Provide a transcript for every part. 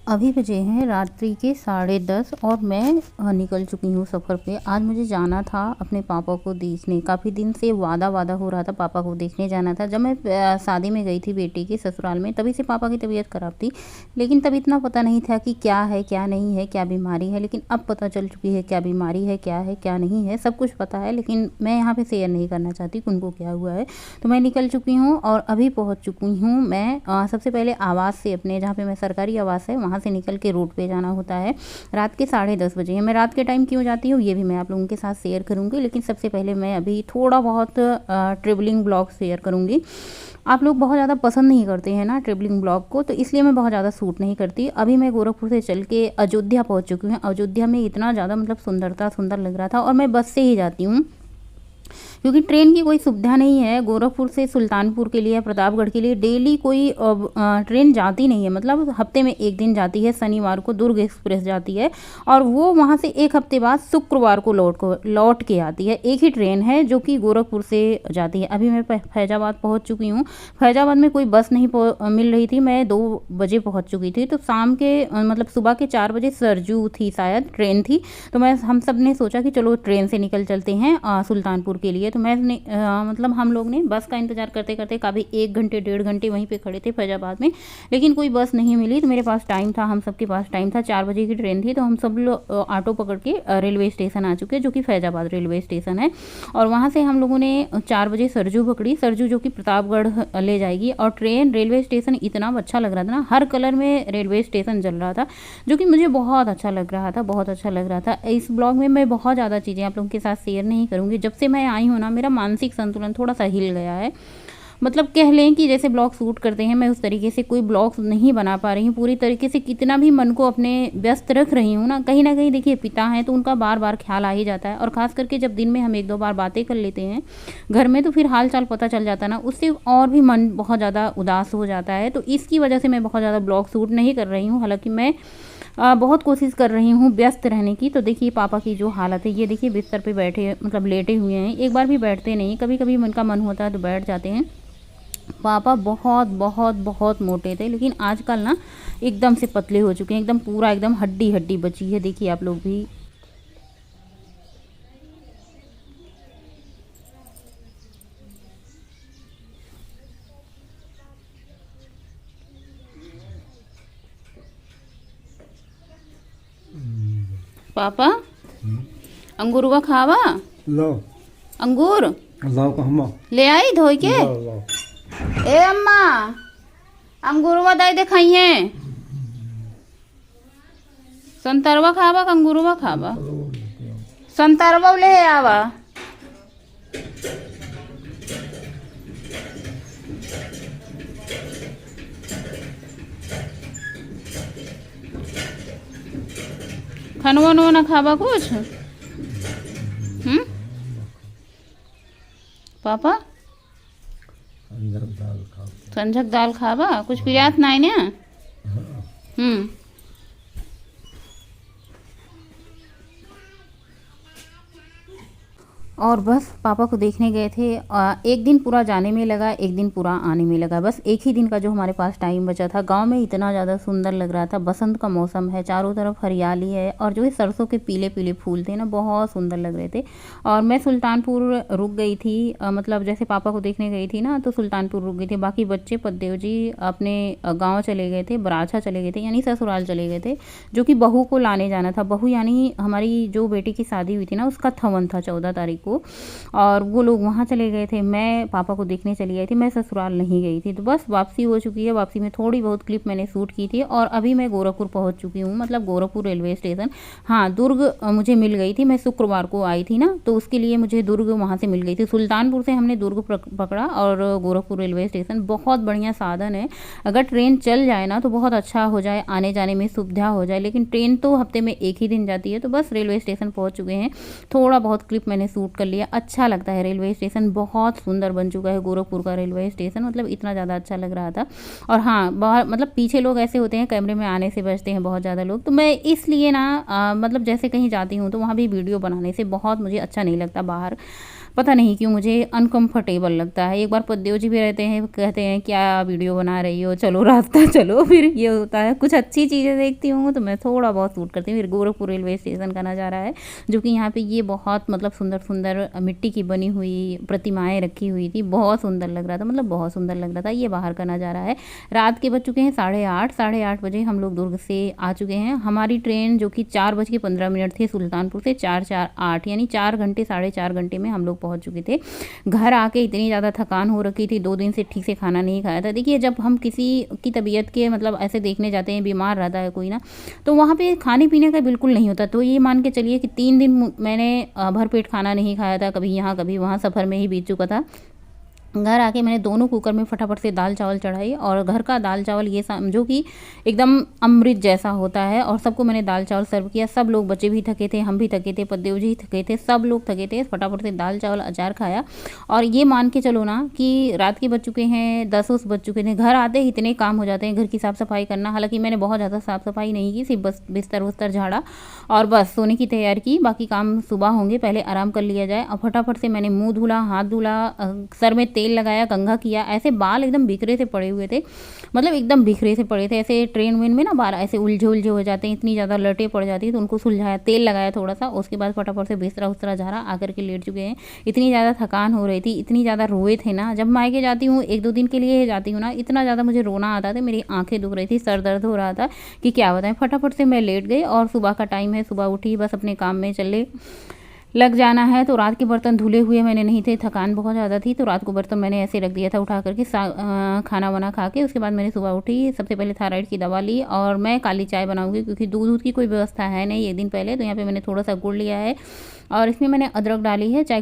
अभी बजे हैं रात्रि के 10:30 और मैं निकल चुकी हूँ सफ़र पे। आज मुझे जाना था अपने पापा को देखने। काफ़ी दिन से वादा हो रहा था, पापा को देखने जाना था। जब मैं शादी में गई थी बेटी के ससुराल में, तभी से पापा की तबीयत ख़राब थी। लेकिन तब इतना पता नहीं था कि क्या है क्या नहीं है, क्या बीमारी है। लेकिन अब पता चल चुकी है क्या बीमारी है, क्या है क्या नहीं है, सब कुछ पता है। लेकिन मैं यहाँ पे शेयर नहीं करना चाहती कि उनको क्या हुआ है। तो मैं निकल चुकी हूँ और अभी पहुँच चुकी हूँ। मैं सबसे पहले आवास से, अपने जहाँ पे मैं सरकारी आवास है वहाँ से निकल के रोड पे जाना होता है। रात के 10:30 बजे हैं। मैं रात के टाइम क्यों जाती हूँ ये भी मैं आप लोगों के साथ शेयर करूँगी। लेकिन सबसे पहले मैं अभी थोड़ा बहुत ट्रेवलिंग ब्लॉग शेयर करूँगी। आप लोग बहुत ज़्यादा पसंद नहीं करते हैं ना ट्रेवलिंग ब्लॉग को, तो इसलिए मैं बहुत ज़्यादा शूट नहीं करती। अभी मैं गोरखपुर से चल के अयोध्या पहुँच चुकी हूँ। अयोध्या में इतना ज़्यादा मतलब सुंदर लग रहा था। और मैं बस से ही जाती हूँ क्योंकि ट्रेन की कोई सुविधा नहीं है। गोरखपुर से सुल्तानपुर के लिए, प्रतापगढ़ के लिए डेली कोई ट्रेन जाती नहीं है। मतलब हफ्ते में एक दिन जाती है, शनिवार को दुर्ग एक्सप्रेस जाती है और वो वहाँ से एक हफ्ते बाद शुक्रवार को लौट के आती है। एक ही ट्रेन है जो कि गोरखपुर से जाती है। अभी मैं फैजाबाद पहुँच चुकी हूँ। फैजाबाद में कोई बस नहीं मिल रही थी। मैं 2 बजे पहुँच चुकी थी। तो शाम के मतलब सुबह के 4 बजे सरजू थी, शायद ट्रेन थी। तो हम सब ने सोचा कि चलो ट्रेन से निकल चलते हैं सुल्तानपुर के लिए। तो मैंने मतलब हम लोग ने बस का इंतज़ार करते करते काफ़ी 1 घंटे 1.5 घंटे वहीं पे खड़े थे फैजाबाद में। लेकिन कोई बस नहीं मिली। तो मेरे पास टाइम था, हम सबके पास टाइम था, 4 बजे की ट्रेन थी। तो हम सब लोग ऑटो पकड़ के रेलवे स्टेशन आ चुके, जो कि फैजाबाद रेलवे स्टेशन है। और वहाँ से हम लोगों ने 4 बजे सरजू पकड़ी, सरजू जो कि प्रतापगढ़ ले जाएगी। और ट्रेन, रेलवे स्टेशन इतना अच्छा लग रहा था ना, हर कलर में रेलवे स्टेशन जल रहा था, जो कि मुझे बहुत अच्छा लग रहा था, बहुत अच्छा लग रहा था। इस ब्लॉग में मैं बहुत ज़्यादा चीज़ें आप लोगों के साथ शेयर नहीं करूँगी। जब से मैं आई हूँ ना, मेरा मानसिक संतुलन थोड़ा सा हिल गया है। मतलब कह लें कि जैसे ब्लॉग शूट करते हैं, मैं उस तरीके से कोई ब्लॉग्स नहीं बना पा रही हूँ पूरी तरीके से। कितना भी मन को अपने व्यस्त रख रही हूँ ना कहीं देखिए पिता हैं तो उनका बार बार ख्याल आ ही जाता है। और ख़ास करके जब दिन में हम 1-2 बार बातें कर लेते हैं घर में, तो फिर हाल चाल पता चल जाता है ना, उससे और भी मन बहुत ज़्यादा उदास हो जाता है। तो इसकी वजह से मैं बहुत ज़्यादा ब्लॉग शूट नहीं कर रही हूँ। हालाँकि मैं बहुत कोशिश कर रही हूँ व्यस्त रहने की। तो देखिए पापा की जो हालत है, ये देखिए बिस्तर पे बैठे, मतलब लेटे हुए हैं। एक बार भी बैठते नहीं, कभी कभी उनका मन होता है तो बैठ जाते हैं। पापा बहुत मोटे थे, लेकिन आजकल ना एकदम से पतले हो चुके हैं, एकदम पूरा एकदम हड्डी हड्डी बची है। देखिए आप लोग भी। पापा अंगूरवा खावा, लो अंगूर लाओ कहमा ले आई धोई के। लाओ लाओ ए अम्मा, अंगूरवा दे दे खाइए। संतरवा खावा कि अंगूरवा खावा? संतरवा ले आवा। खनवा नो ना खावा कुछ? पापा अंदर दाल खाओ। संझक दाल खावा, कुछ पियात नहीं ने? और बस पापा को देखने गए थे। एक दिन पूरा जाने में लगा, एक दिन पूरा आने में लगा। बस एक ही दिन का जो हमारे पास टाइम बचा था। गांव में इतना ज़्यादा सुंदर लग रहा था, बसंत का मौसम है, चारों तरफ हरियाली है और जो है सरसों के पीले पीले फूल थे ना, बहुत सुंदर लग रहे थे। और मैं सुल्तानपुर रुक गई थी, मतलब जैसे पापा को देखने गई थी ना, तो सुल्तानपुर रुक गई थी। बाकी बच्चे पद्देव जी अपने गाँव चले गए थे, बराछा चले गए थे, यानी ससुराल चले गए थे, जो कि बहू को लाने जाना था। बहू यानी हमारी जो बेटी की शादी हुई थी ना, उसका थवन था 14 तारीख को। और वो लोग वहाँ चले गए थे। मैं पापा को देखने चली आई थी, मैं ससुराल नहीं गई थी। तो बस वापसी हो चुकी है। वापसी में थोड़ी बहुत क्लिप मैंने शूट की थी और अभी मैं गोरखपुर पहुँच चुकी हूँ, मतलब गोरखपुर रेलवे स्टेशन। हाँ, दुर्ग मुझे मिल गई थी। मैं शुक्रवार को आई थी ना, तो उसके लिए मुझे दुर्ग वहाँ से मिल गई थी। सुल्तानपुर से हमने दुर्ग पकड़ा और गोरखपुर रेलवे स्टेशन बहुत बढ़िया साधन है। अगर ट्रेन चल जाए ना तो बहुत अच्छा हो जाए, आने जाने में सुविधा हो जाए। लेकिन ट्रेन तो हफ्ते में एक ही दिन जाती है। तो बस रेलवे स्टेशन पहुँच चुके हैं। थोड़ा बहुत क्लिप मैंने शूट कर लिया। अच्छा लगता है रेलवे स्टेशन, बहुत सुंदर बन चुका है गोरखपुर का रेलवे स्टेशन। मतलब इतना ज़्यादा अच्छा लग रहा था। और हाँ, बहुत मतलब पीछे लोग ऐसे होते हैं कैमरे में आने से बचते हैं बहुत ज़्यादा लोग। तो मैं इसलिए ना मतलब जैसे कहीं जाती हूँ तो वहाँ भी वीडियो बनाने से बहुत मुझे अच्छा नहीं लगता बाहर। पता नहीं क्यों मुझे अनकंफर्टेबल लगता है। एक बार पद्देव जी भी रहते हैं, कहते हैं क्या वीडियो बना रही हो, चलो रास्ता चलो। फिर ये होता है कुछ अच्छी चीज़ें देखती हूँ तो मैं थोड़ा बहुत शूट करती हूँ। फिर गोरखपुर रेलवे स्टेशन का नज़ारा है, जो कि यहाँ पे ये बहुत मतलब सुंदर सुंदर मिट्टी की बनी हुई प्रतिमाएँ रखी हुई थी, बहुत सुंदर लग रहा था, मतलब बहुत सुंदर लग रहा था। ये बाहर का नज़ारा है। रात के बज चुके हैं 8:30, 8:30 बजे हम लोग दुर्ग से आ चुके हैं। हमारी ट्रेन जो कि 4:15 थी सुल्तानपुर से, 4-4-8 यानी 4 घंटे 4.5 घंटे में हम लोग पहुंच चुके थे। घर आके इतनी ज़्यादा थकान हो रखी थी, 2 दिन से ठीक से खाना नहीं खाया था। देखिए जब हम किसी की तबीयत के मतलब ऐसे देखने जाते हैं, बीमार रहता है कोई ना, तो वहाँ पे खाने पीने का बिल्कुल नहीं होता। तो ये मान के चलिए कि 3 दिन मैंने भरपेट खाना नहीं खाया था, कभी यहाँ कभी वहाँ, सफ़र में ही बीत चुका था। घर आके मैंने दोनों कुकर में फटाफट से दाल चावल चढ़ाई, और घर का दाल चावल ये समझो कि एकदम अमृत जैसा होता है। और सबको मैंने दाल चावल सर्व किया। सब लोग, बच्चे भी थके थे, हम भी थके थे, पद्देव जी थके थे, सब लोग थके थे। फटाफट से दाल चावल अचार खाया। और ये मान के चलो ना कि रात के बज चुके हैं 10 बज चुके थे। घर आते ही इतने काम हो जाते हैं, घर की साफ़ सफाई करना। हालांकि मैंने बहुत ज़्यादा साफ़ सफाई नहीं की, सिर्फ बस बिस्तर उस्तर झाड़ा और बस सोने की तैयारी की। बाकी काम सुबह होंगे, पहले आराम कर लिया जाए। और फटाफट से मैंने मुँह धुला, हाथ धुला, सर में तेल लगाया, कंघा किया। ऐसे बाल एकदम बिखरे से पड़े हुए थे, मतलब एकदम बिखरे से पड़े थे। ऐसे ट्रेन वेन में ना बाल ऐसे उलझे उलझे हो जाते हैं, इतनी ज़्यादा लटे पड़ जाती है, तो उनको सुलझाया, तेल लगाया थोड़ा सा। उसके बाद फटाफट से बिस्तरा उस्तरा झाड़ा, आकर के लेट चुके हैं। इतनी ज़्यादा थकान हो रही थी, इतनी ज़्यादा रोए थे ना। जब मायके जाती हूँ 1-2 दिन के लिए जाती हूँ ना, इतना ज़्यादा मुझे रोना आता था, मेरी आंखें दुख रही थी, सर दर्द हो रहा था कि क्या बताएं। फटाफट से मैं लेट गई। और सुबह का टाइम है, सुबह उठी, बस अपने काम में चले लग जाना है। तो रात के बर्तन धुले हुए मैंने नहीं थे, थकान बहुत ज़्यादा थी, तो रात को बर्तन मैंने ऐसे रख दिया था उठा करके, खाना वाना खा के। उसके बाद मैंने सुबह उठी, सबसे पहले थायराइड की दवा ली, और मैं काली चाय बनाऊंगी क्योंकि दूध की कोई व्यवस्था है नहीं एक दिन पहले। तो यहाँ पे मैंने थोड़ा सा गुड़ लिया है, और इसमें मैंने अदरक डाली है, चाय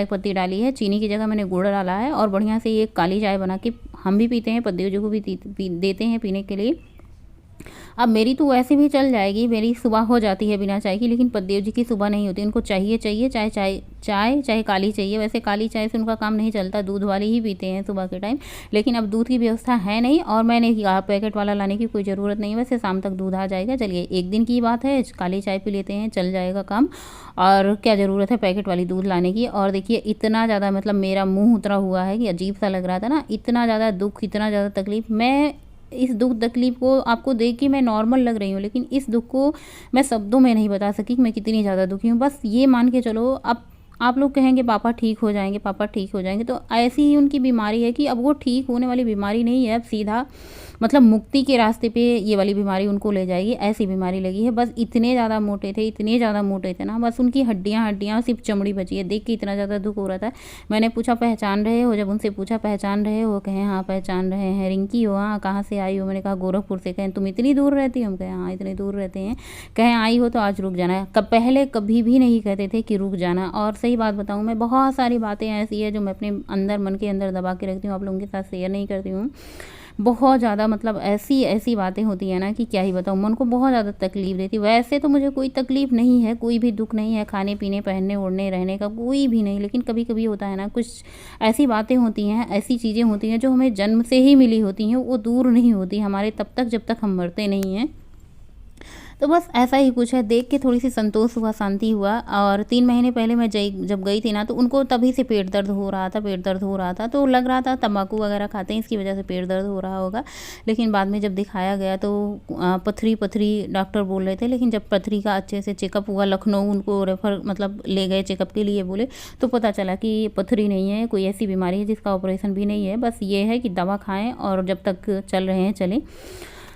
पत्ती डाली है। चीनी की जगह मैंने गुड़ डाला है, और बढ़िया से ये काली चाय बना के हम भी पीते हैं, पद्देव जी को भी देते हैं पीने के लिए। अब मेरी तो वैसे भी चल जाएगी, मेरी सुबह हो जाती है बिना चाय की, लेकिन पद्देव जी की सुबह नहीं होती। उनको चाहिए चाहे काली चाहिए। वैसे काली चाय से उनका काम नहीं चलता, दूध वाली ही पीते हैं सुबह के टाइम, लेकिन अब दूध की व्यवस्था है नहीं, और मैंने कहा पैकेट वाला लाने की कोई ज़रूरत नहीं है। वैसे शाम तक दूध आ जाएगा, चलिए एक दिन की बात है, काली चाय पी लेते हैं, चल जाएगा काम। और क्या ज़रूरत है पैकेट वाली दूध लाने की। और देखिए इतना ज़्यादा मतलब मेरा मुँह उतरा हुआ है कि अजीब सा लग रहा था ना, इतना ज़्यादा दुख, इतना ज़्यादा तकलीफ। मैं इस दुख तकलीफ को आपको देख के मैं नॉर्मल लग रही हूँ, लेकिन इस दुख को मैं शब्दों में नहीं बता सकी कि मैं कितनी ज़्यादा दुखी हूँ। बस ये मान के चलो, अब आप लोग कहेंगे पापा ठीक हो जाएंगे, पापा ठीक हो जाएंगे, तो ऐसी ही उनकी बीमारी है कि अब वो ठीक होने वाली बीमारी नहीं है, अब सीधा मतलब मुक्ति के रास्ते पे ये वाली बीमारी उनको ले जाएगी, ऐसी बीमारी लगी है। बस इतने ज़्यादा मोटे थे, इतने ज़्यादा मोटे थे ना, बस उनकी हड्डियाँ सिर्फ चमड़ी बची है। देख के इतना ज़्यादा दुख हो रहा था। मैंने पूछा पहचान रहे हो, जब उनसे पूछा पहचान रहे हो, कहें हाँ पहचान रहे हैं। रिंकी हो? हाँ। कहाँ से आई हो? मैंने कहा गोरखपुर से। कहें तुम इतनी दूर रहती हो? हम कहें हाँ इतनी दूर रहते हैं। कहें आई हो तो आज रुक जाना। पहले कभी भी नहीं कहते थे कि रुक जाना। और सही बात बताऊँ, मैं बहुत सारी बातें ऐसी है जो मैं अपने अंदर मन के अंदर दबा के रखती हूँ, आप लोगों के साथ शेयर नहीं करती हूँ। बहुत ज़्यादा मतलब ऐसी बातें होती हैं ना कि क्या ही बताऊँ, मन को बहुत ज़्यादा तकलीफ़ देती। वैसे तो मुझे कोई तकलीफ़ नहीं है, कोई भी दुख नहीं है, खाने पीने, पहनने ओढ़ने रहने का कोई भी नहीं, लेकिन कभी कभी होता है ना, कुछ ऐसी बातें होती हैं, ऐसी चीज़ें होती हैं जो हमें जन्म से ही मिली होती हैं, वो दूर नहीं होती हमारे तब तक जब तक हम मरते नहीं हैं। तो बस ऐसा ही कुछ है। देख के थोड़ी सी संतोष हुआ, शांति हुआ। और 3 महीने पहले मैं जब गई थी ना, तो उनको तभी से पेट दर्द हो रहा था, तो लग रहा था तंबाकू वगैरह खाते हैं, इसकी वजह से पेट दर्द हो रहा होगा। लेकिन बाद में जब दिखाया गया तो पथरी डॉक्टर बोल रहे थे, लेकिन जब पथरी का अच्छे से चेकअप हुआ, लखनऊ उनको रेफ़र मतलब ले गए चेकअप के लिए बोले, तो पता चला कि पथरी नहीं है, कोई ऐसी बीमारी है जिसका ऑपरेशन भी नहीं है। बस ये है कि दवा खाएँ और जब तक चल रहे हैं चलें।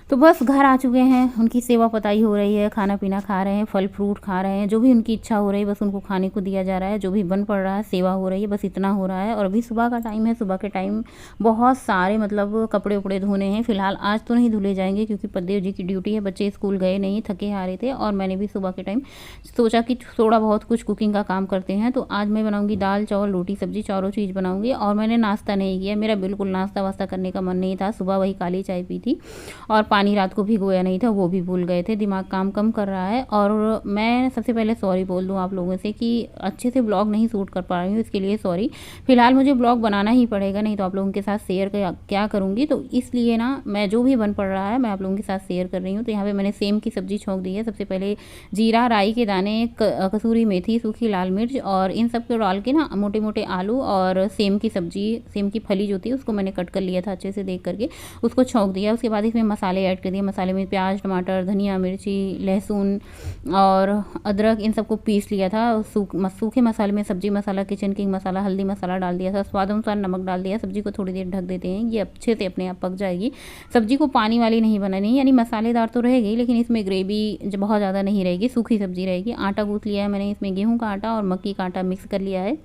तो बस घर आ चुके हैं, उनकी सेवा पताई हो रही है, खाना पीना खा रहे हैं, फल फ्रूट खा रहे हैं, जो भी उनकी इच्छा हो रही है बस उनको खाने को दिया जा रहा है, जो भी बन पड़ रहा है, सेवा हो रही है, बस इतना हो रहा है। और अभी सुबह का टाइम है, सुबह के टाइम बहुत सारे मतलब कपड़े उपड़े धोने हैं। फिलहाल आज तो नहीं धुले जाएंगे क्योंकि पद्देव जी की ड्यूटी है, बच्चे स्कूल गए नहीं, थके आ रहे थे। और मैंने भी सुबह के टाइम सोचा कि थोड़ा बहुत कुछ कुकिंग का काम करते हैं, तो आज मैं बनाऊँगी दाल चावल रोटी सब्जी, चारों चीज़ बनाऊँगी। और मैंने नाश्ता नहीं किया, मेरा बिल्कुल नाश्ता वास्ता करने का मन नहीं था, सुबह वही काली चाय पी थी और पानी पानी रात को भिगोया नहीं था, वो भी भूल गए थे, दिमाग काम कम कर रहा है। और मैं सबसे पहले सॉरी बोल दूँ आप लोगों से कि अच्छे से ब्लॉग नहीं शूट कर पा रही हूँ, इसके लिए सॉरी। फिलहाल मुझे ब्लॉग बनाना ही पड़ेगा, नहीं तो आप लोगों के साथ शेयर क्या करूँगी, तो इसलिए ना मैं जो भी बन पड़ रहा है मैं आप लोगों के साथ शेयर कर रही हूँ। तो यहाँ पे मैंने सेम की सब्ज़ी छोंक दी है। सबसे पहले जीरा, राई के दाने, कसूरी मेथी, सूखी लाल मिर्च और इन सब को डाल के ना मोटे मोटे आलू और सेम की सब्ज़ी, सेम की फली जो थी उसको मैंने कट कर लिया था अच्छे से देख करके, उसको छोंक दिया। उसके बाद इसमें मसाले ऐड कर दिए। मसाले में प्याज, टमाटर, धनिया, मिर्ची, लहसुन और अदरक इन सबको पीस लिया था। सूखे मसाले में सब्जी मसाला, किचन किंग मसाला, हल्दी मसाला डाल दिया था, स्वाद अनुसार नमक डाल दिया। सब्जी को थोड़ी देर ढक देते हैं, ये अच्छे से अपने आप पक जाएगी। सब्जी को पानी वाली नहीं बनानी, यानी मसालेदार तो रहेगी लेकिन इसमें ग्रेवी बहुत ज़्यादा नहीं रहेगी, सूखी सब्जी रहेगी। आटा गूँथ लिया है मैंने, इसमें गेहूँ का आटा और मक्की का आटा मिक्स कर लिया है।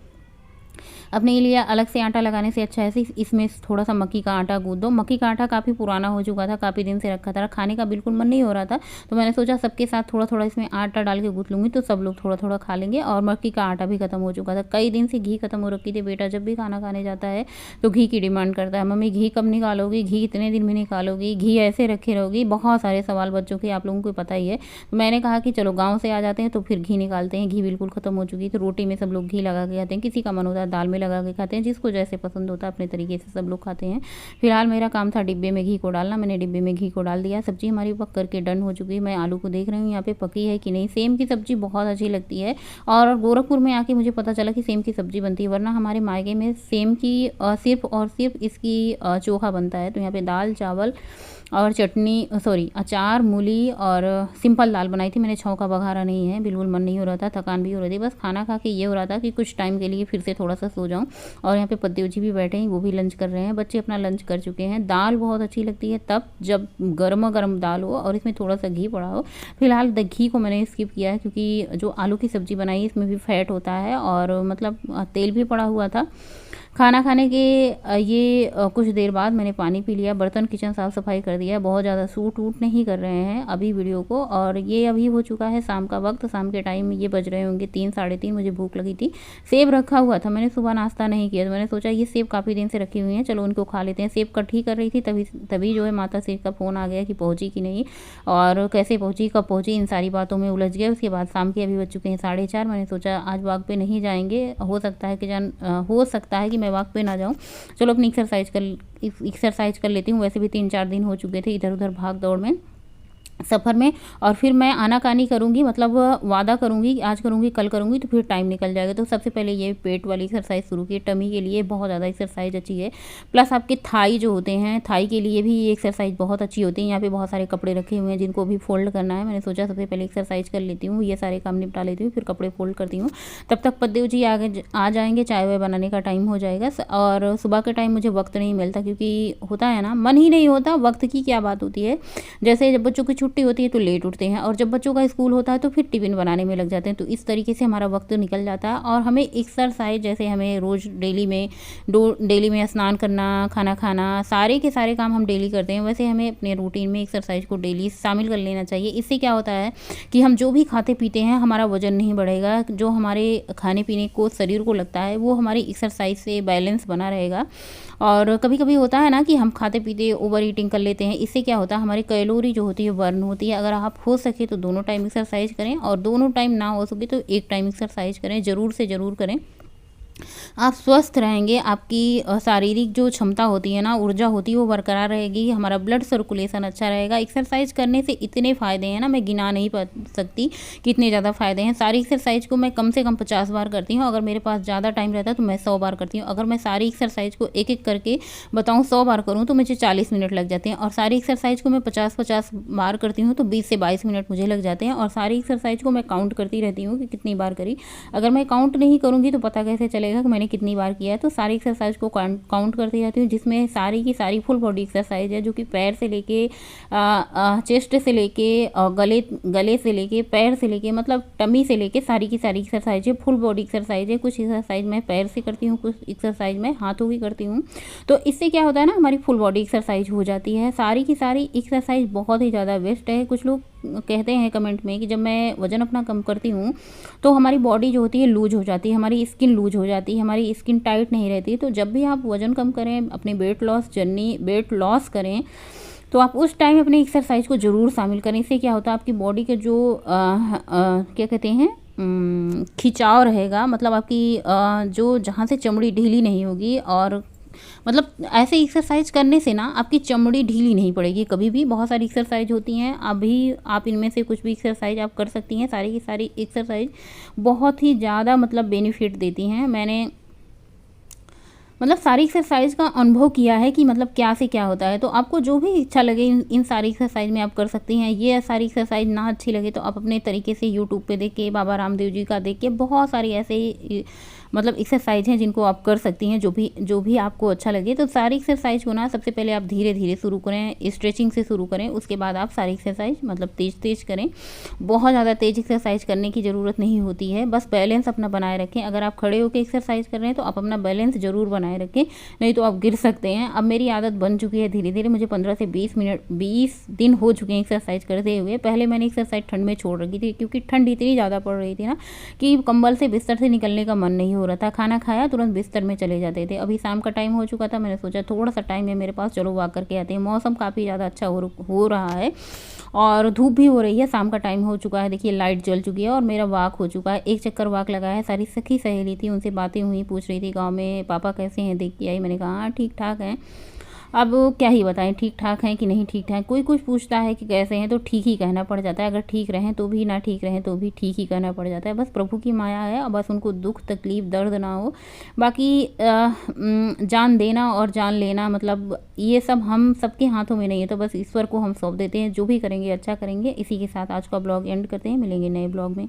अपने लिए अलग से आटा लगाने से अच्छा है इसमें थोड़ा सा मक्की का आटा गूँथ दो। मक्की का आटा काफ़ी पुराना हो चुका था, काफ़ी दिन से रखा था, खाने का बिल्कुल मन नहीं हो रहा था, तो मैंने सोचा सबके साथ थोड़ा थोड़ा इसमें आटा डाल के गूँथ लूँगी तो सब लोग थोड़ा थोड़ा खा लेंगे। और मक्की का आटा भी खत्म हो चुका था, कई दिन से घी खत्म हो रखी थी। बेटा जब भी खाना खाने जाता है तो घी की डिमांड करता है, मम्मी घी कब निकालोगी, घी इतने दिन में निकालोगी, घी ऐसे रखे रहोगी, बहुत सारे सवाल बच्चों के, आप लोगों को पता ही है। तो मैंने कहा कि चलो गाँव से आ जाते हैं तो फिर घी निकालते हैं। घी बिल्कुल खत्म हो चुकी, तो रोटी में सब लोग घी लगा के खाते हैं, किसी का मन होता है दाल में लगा के खाते हैं, जिसको जैसे पसंद होता है अपने तरीके से सब लोग खाते हैं। फिलहाल मेरा काम था डिब्बे में घी को डालना, मैंने डिब्बे में घी को डाल दिया। सब्जी हमारी पक करके डन हो चुकी है। मैं आलू को देख रही हूँ यहाँ पे पकी है कि नहीं। सेम की सब्जी बहुत अच्छी लगती है और गोरखपुर में आके मुझे पता चला कि सेम की सब्जी बनती है, वरना हमारे मायके में सेम की सिर्फ और सिर्फ इसकी चोखा बनता है। तो यहाँ पे दाल, चावल और चटनी, सॉरी अचार, मूली और सिंपल दाल बनाई थी मैंने, छौंका बघारा नहीं है, बिल्कुल मन नहीं हो रहा था, थकान भी हो रही थी। बस खाना खा के ये हो रहा था कि कुछ टाइम के लिए फिर से थोड़ा सा सो जाऊं। और यहाँ पे पद्देव जी भी बैठे हैं, वो भी लंच कर रहे हैं। बच्चे अपना लंच कर चुके हैं। दाल बहुत अच्छी लगती है तब जब गर्मा गर्म दाल हो और इसमें थोड़ा सा घी पड़ा हो। फिलहाल घी को मैंने स्किप किया है क्योंकि जो आलू की सब्ज़ी बनाई इसमें भी फैट होता है और मतलब तेल भी पड़ा हुआ था। खाना खाने के कुछ देर बाद मैंने पानी पी लिया, बर्तन किचन साफ़ सफाई कर दिया। बहुत ज़्यादा शूट वूट नहीं कर रहे हैं अभी वीडियो को। और ये अभी हो चुका है शाम का वक्त, शाम के टाइम ये बज रहे होंगे 3 साढ़े 3। मुझे भूख लगी थी, सेब रखा हुआ था, मैंने सुबह नाश्ता नहीं किया तो मैंने सोचा ये सेब काफ़ी दिन से रखी हुई हैं, चलो उनको खा लेते हैं। सेब कट ही कर रही थी तभी जो है माता श्री का फ़ोन आ गया कि पहुँची कि नहीं और कैसे पहुँची, कब पहुँची, इन सारी बातों में उलझ गए। उसके बाद शाम के अभी बज चुके हैं 4:30। मैंने सोचा आज वॉक पे नहीं जाएंगे, हो सकता है कि मैं वॉक पे ना जाऊँ, चलो अपनी एक्सरसाइज कर लेती हूँ। वैसे भी 3-4 दिन हो चुके थे इधर उधर भाग दौड़ में, सफ़र में। और फिर मैं आनाकानी करूँगी, मतलब वादा करूँगी कि आज करूँगी कल करूँगी, तो फिर टाइम निकल जाएगा। तो सबसे पहले ये पेट वाली एक्सरसाइज शुरू की, टमी के लिए बहुत ज़्यादा एक्सरसाइज अच्छी है। प्लस आपके थाई जो होते हैं, थाई के लिए भी ये एक्सरसाइज बहुत अच्छी होती है। यहाँ पे बहुत सारे कपड़े रखे हुए हैं जिनको भी फोल्ड करना है। मैंने सोचा सबसे पहले एक्सरसाइज कर लेती हूँ, ये सारे काम निपटा लेती हूँ, फिर कपड़े फोल्ड करती हूँ। तब तक पद्देव जी आ जाएंगे, चाय वाय बनाने का टाइम हो जाएगा। और सुबह के टाइम मुझे वक्त नहीं मिलता क्योंकि होता है ना, मन ही नहीं होता। वक्त की क्या बात होती है, जैसे जब बच्चों की छुट्टी होती है तो लेट उठते हैं और जब बच्चों का स्कूल होता है तो फिर टिफ़िन बनाने में लग जाते हैं। तो इस तरीके से हमारा वक्त निकल जाता है। और हमें एक्सरसाइज, जैसे हमें रोज़ डेली में स्नान करना, खाना खाना, सारे के सारे काम हम डेली करते हैं, वैसे हमें अपने रूटीन में एक्सरसाइज को डेली शामिल कर लेना चाहिए। इससे क्या होता है कि हम जो भी खाते पीते हैं हमारा वजन नहीं बढ़ेगा, जो हमारे खाने पीने को शरीर को लगता है वो हमारी एक्सरसाइज से बैलेंस बना रहेगा। और कभी कभी होता है ना कि हम खाते पीते ओवर ईटिंग कर लेते हैं, इससे क्या होता है हमारी कैलोरी जो होती है बर्न होती है। अगर आप हो सके तो दोनों टाइम एक्सरसाइज करें और दोनों टाइम ना हो सके तो एक टाइम एक्सरसाइज करें, ज़रूर से ज़रूर करें। आप स्वस्थ रहेंगे, आपकी शारीरिक जो क्षमता होती है ना, ऊर्जा होती है वो बरकरार रहेगी, हमारा ब्लड सर्कुलेशन अच्छा रहेगा। एक्सरसाइज करने से इतने फ़ायदे हैं ना, मैं गिना नहीं सकती कितने ज़्यादा फ़ायदे हैं। सारी एक्सरसाइज को मैं कम से कम 50 बार करती हूँ, अगर मेरे पास ज़्यादा टाइम रहता है तो मैं 100 बार करती हूँ। अगर मैं सारी एक्सरसाइज को एक एक करके बताऊँ 100 बार करूँ तो मुझे 40 मिनट लग जाते हैं। और सारी एक्सरसाइज को मैं 50-50 बार करती हूँ तो 20 से 22 मिनट मुझे लग जाते हैं। और सारी एक्सरसाइज को मैं काउंट करती रहती हूँ कि कितनी बार करी। अगर मैं काउंट नहीं करूँगी तो पता कैसे चलेगा कि मैंने कितनी बार किया है। तो सारी एक्सरसाइज को काउंट करती रहती हूँ, जिसमें सारी की सारी फुल बॉडी एक्सरसाइज है, जो कि पैर से लेके चेस्ट से लेके गले से लेके पैर से लेके, मतलब टमी से लेके सारी की सारी एक्सरसाइज है, फुल बॉडी एक्सरसाइज है। कुछ एक्सरसाइज मैं पैर से करती हूँ, कुछ एक्सरसाइज मैं हाथों की करती हूँ। तो इससे क्या होता है ना, हमारी फुल बॉडी एक्सरसाइज हो जाती है। सारी की सारी एक्सरसाइज बहुत ही ज़्यादा बेस्ट है। कुछ लोग कहते हैं कमेंट में कि जब मैं वज़न अपना कम करती हूँ तो हमारी बॉडी जो होती है लूज हो जाती है, हमारी स्किन लूज हो जाती है, हमारी स्किन टाइट नहीं रहती। तो जब भी आप वज़न कम करें, अपनी वेट लॉस करें तो आप उस टाइम अपने एक्सरसाइज को ज़रूर शामिल करें। इससे क्या होता है, आपकी बॉडी के जो क्या कहते हैं खिंचाव रहेगा, मतलब आपकी जो जहाँ से चमड़ी ढीली नहीं होगी, और मतलब ऐसे एक्सरसाइज करने से ना आपकी चमड़ी ढीली नहीं पड़ेगी कभी भी। बहुत सारी एक्सरसाइज होती हैं, अभी आप इनमें से कुछ भी एक्सरसाइज आप कर सकती हैं। सारी की सारी एक्सरसाइज बहुत ही ज़्यादा मतलब बेनिफिट देती हैं। मैंने मतलब सारी एक्सरसाइज का अनुभव किया है कि मतलब क्या से क्या होता है। तो आपको जो भी इच्छा लगे इन सारी एक्सरसाइज में आप कर सकती हैं। ये सारी एक्सरसाइज ना अच्छी लगे तो आप अपने तरीके से यूट्यूब पे देख के, बाबा रामदेव जी का देख के, बहुत सारी ऐसे मतलब एक्सरसाइज हैं जिनको आप कर सकती हैं, जो भी आपको अच्छा लगे। तो सारी एक्सरसाइज को ना सबसे पहले आप धीरे धीरे शुरू करें, स्ट्रेचिंग से शुरू करें, उसके बाद आप सारी एक्सरसाइज मतलब तेज़ करें। बहुत ज़्यादा तेज़ एक्सरसाइज करने की ज़रूरत नहीं होती है, बस बैलेंस अपना बनाए रखें। अगर आप खड़े होकर एक्सरसाइज कर रहे हैं तो आप अपना बैलेंस ज़रूर बनाए रखें, नहीं तो आप गिर सकते हैं। अब मेरी आदत बन चुकी है धीरे धीरे, मुझे 15 से 20 दिन हो चुके हैं एक्सरसाइज करते हुए। पहले मैंने एक्सरसाइज ठंड में छोड़ रखी थी, क्योंकि ठंड इतनी ज़्यादा पड़ रही थी ना कि कंबल से बिस्तर से निकलने का मन नहीं हो रहा था। खाना खाया तुरंत बिस्तर में चले जाते थे। अभी शाम का टाइम हो चुका था, मैंने सोचा थोड़ा सा टाइम है मेरे पास, चलो वॉक करके आते हैं। मौसम काफ़ी ज़्यादा अच्छा हो रहा है और धूप भी हो रही है। शाम का टाइम हो चुका है, देखिए लाइट जल चुकी है और मेरा वॉक हो चुका है। एक चक्कर वॉक लगाया है। सारी सखी सहेली थी, उनसे बातें हुई, पूछ रही थी गाँव में पापा कैसे हैं, देख के आई। मैंने कहा हाँ ठीक ठाक हैं। अब क्या ही बताएं, ठीक ठाक हैं कि नहीं ठीक ठाक। कोई कुछ पूछता है कि कैसे हैं तो ठीक ही कहना पड़ जाता है। अगर ठीक रहें तो भी, ना ठीक रहें तो भी ठीक ही कहना पड़ जाता है। बस प्रभु की माया है, और बस उनको दुख तकलीफ दर्द ना हो। बाकी जान देना और जान लेना मतलब ये सब हम सबके हाथों में नहीं है, तो बस ईश्वर को हम सौंप देते हैं। जो भी करेंगे अच्छा करेंगे। इसी के साथ आज का ब्लॉग एंड करते हैं, मिलेंगे नए ब्लॉग में।